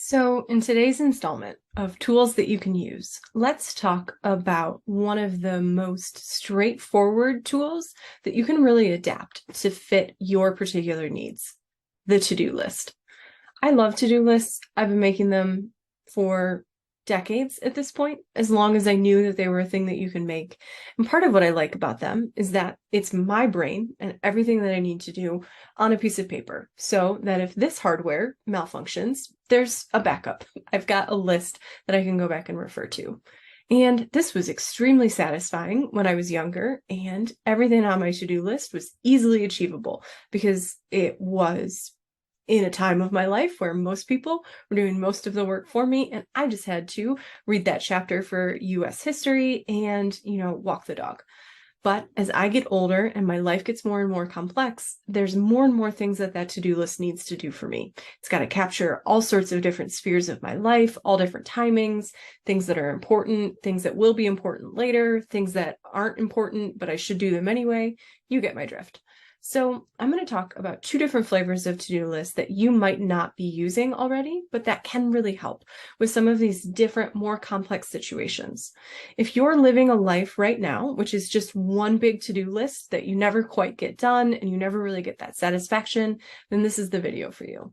So, in today's installment of tools that you can use, let's talk about one of the most straightforward tools that you can really adapt to fit your particular needs, the to-do list. I love to-do lists. I've been making them for decades at this point, as long as I knew that they were a thing that you can make. And part of what I like about them is that it's my brain and everything that I need to do on a piece of paper, so that if this hardware malfunctions, there's a backup. I've got a list that I can go back and refer to. And this was extremely satisfying when I was younger, and everything on my to-do list was easily achievable because it was in a time of my life where most people were doing most of the work for me, and I just had to read that chapter for US history and, walk the dog. But as I get older and my life gets more and more complex, there's more and more things that to-do list needs to do for me. It's got to capture all sorts of different spheres of my life, all different timings, things that are important, things that will be important later, things that aren't important, but I should do them anyway. You get my drift. So I'm going to talk about two different flavors of to-do lists that you might not be using already, but that can really help with some of these different, more complex situations. If you're living a life right now, which is just one big to-do list that you never quite get done and you never really get that satisfaction, then this is the video for you.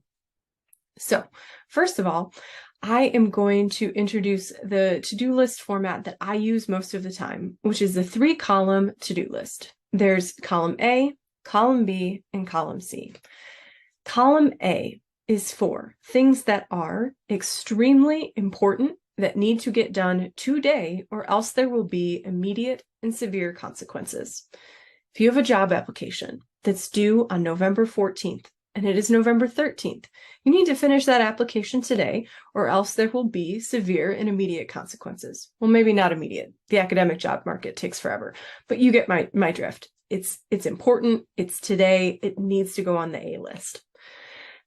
So first of all, I am going to introduce the to-do list format that I use most of the time, which is the 3-column to-do list. There's column A, column B, and column C. Column A is for things that are extremely important that need to get done today, or else there will be immediate and severe consequences. If you have a job application that's due on November 14th, and it is November 13th, you need to finish that application today, or else there will be severe and immediate consequences. Well, maybe not immediate. The academic job market takes forever, but you get my drift. It's important, it's today, it needs to go on the A list.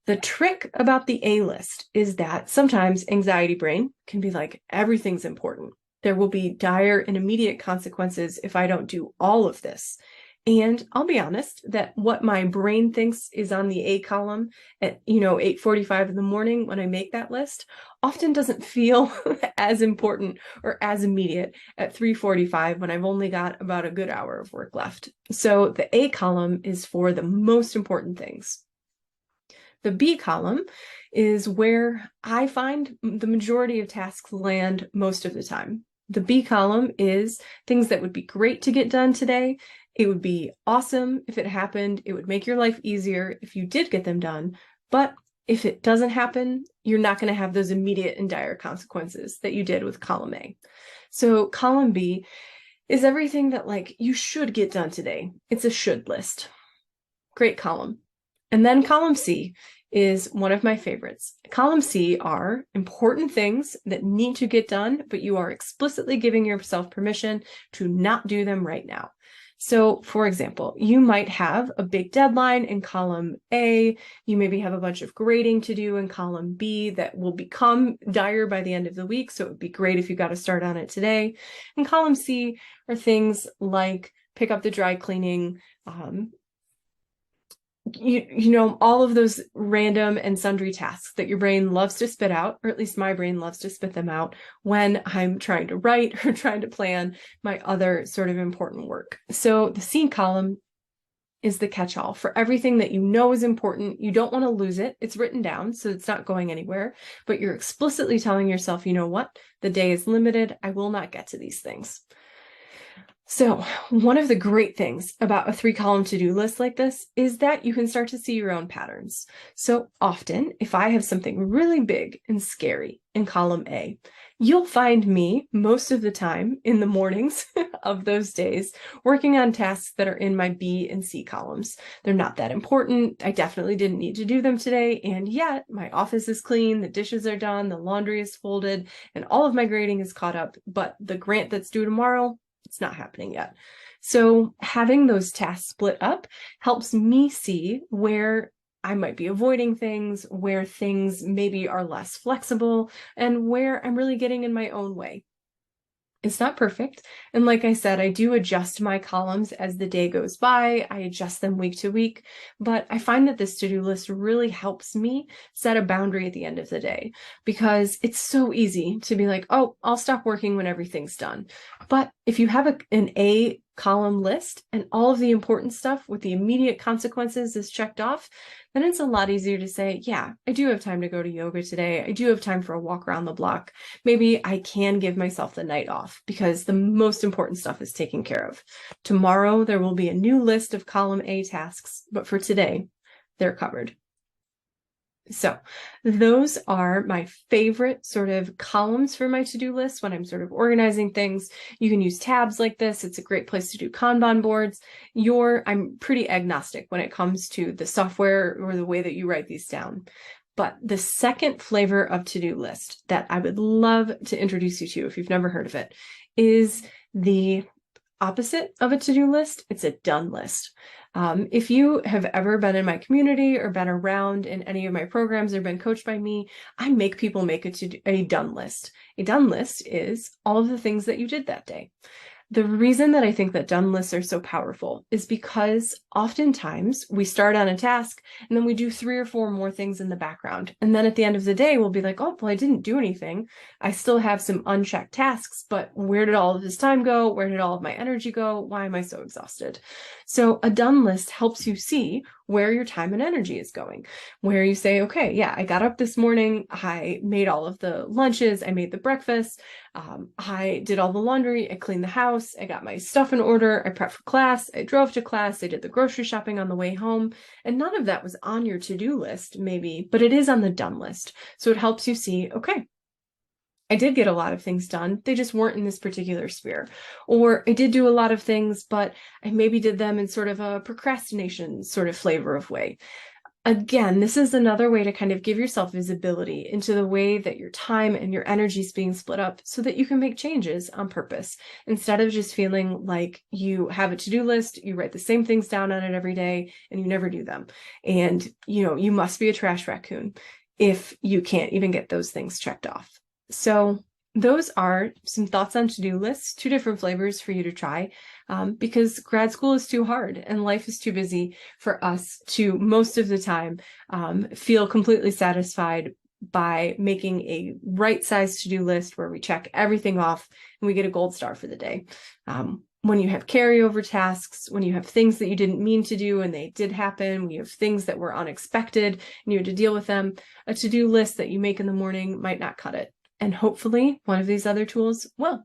The trick about the A list is that sometimes anxiety brain can be like, everything's important. There will be dire and immediate consequences if I don't do all of this. And I'll be honest that what my brain thinks is on the A column at, 8:45 in the morning when I make that list often doesn't feel as important or as immediate at 3:45 when I've only got about a good hour of work left. So the A column is for the most important things. The B column is where I find the majority of tasks land most of the time. The B column is things that would be great to get done today. It would be awesome if it happened. It would make your life easier if you did get them done. But if it doesn't happen, you're not going to have those immediate and dire consequences that you did with column A. So column B is everything that you should get done today. It's a should list. Great column. And then column C is one of my favorites. Column C are important things that need to get done, but you are explicitly giving yourself permission to not do them right now. So, for example, you might have a big deadline in column A. You maybe have a bunch of grading to do in column B that will become dire by the end of the week. So it would be great if you got to start on it today. And column C are things like pick up the dry cleaning, all of those random and sundry tasks that your brain loves to spit out, or at least my brain loves to spit them out when I'm trying to write or trying to plan my other sort of important work. So the C column is the catch-all for everything that you know is important. You don't want to lose it. It's written down, so it's not going anywhere, but you're explicitly telling yourself, you know what? The day is limited. I will not get to these things. So one of the great things about a 3-column to-do list like this is that you can start to see your own patterns. So often, if I have something really big and scary in column A, you'll find me most of the time in the mornings of those days working on tasks that are in my B and C columns. They're not that important. I definitely didn't need to do them today, and yet my office is clean, the dishes are done, the laundry is folded, and all of my grading is caught up, but the grant that's due tomorrow, it's not happening yet. So having those tasks split up helps me see where I might be avoiding things, where things maybe are less flexible, and where I'm really getting in my own way. It's not perfect. And like I said, I do adjust my columns as the day goes by. I adjust them week to week, but I find that this to-do list really helps me set a boundary at the end of the day, because it's so easy to be like, oh, I'll stop working when everything's done. But if you have an A column list and all of the important stuff with the immediate consequences is checked off, then it's a lot easier to say, yeah, I do have time to go to yoga today. I do have time for a walk around the block. Maybe I can give myself the night off because the most important stuff is taken care of. Tomorrow, there will be a new list of column A tasks, but for today, they're covered. So those are my favorite sort of columns for my to-do list when I'm sort of organizing things. You can use tabs like this. It's a great place to do Kanban boards. I'm pretty agnostic when it comes to the software or the way that you write these down. But the second flavor of to-do list that I would love to introduce you to, if you've never heard of it, is the opposite of a to-do list. It's a done list. If you have ever been in my community or been around in any of my programs or been coached by me, I make people make a done list. A done list is all of the things that you did that day. The reason that I think that done lists are so powerful is because oftentimes we start on a task and then we do 3 or 4 more things in the background. And then at the end of the day, we'll be like, oh, well, I didn't do anything. I still have some unchecked tasks, but where did all of this time go? Where did all of my energy go? Why am I so exhausted? So a done list helps you see where your time and energy is going, where you say, okay, yeah, I got up this morning, I made all of the lunches, I made the breakfast, I did all the laundry, I cleaned the house, I got my stuff in order, I prepped for class, I drove to class, I did the grocery shopping on the way home, and none of that was on your to-do list, maybe, but it is on the done list. So it helps you see, okay, I did get a lot of things done. They just weren't in this particular sphere. Or I did do a lot of things, but I maybe did them in sort of a procrastination sort of flavor of way. Again, this is another way to kind of give yourself visibility into the way that your time and your energy is being split up so that you can make changes on purpose instead of just feeling like you have a to-do list, you write the same things down on it every day and you never do them. And, you must be a trash raccoon if you can't even get those things checked off. So those are some thoughts on to-do lists, 2 different flavors for you to try, because grad school is too hard and life is too busy for us to most of the time feel completely satisfied by making a right-sized to-do list where we check everything off and we get a gold star for the day. When you have carryover tasks, when you have things that you didn't mean to do and they did happen, when you have things that were unexpected and you had to deal with them, a to-do list that you make in the morning might not cut it. And hopefully one of these other tools will.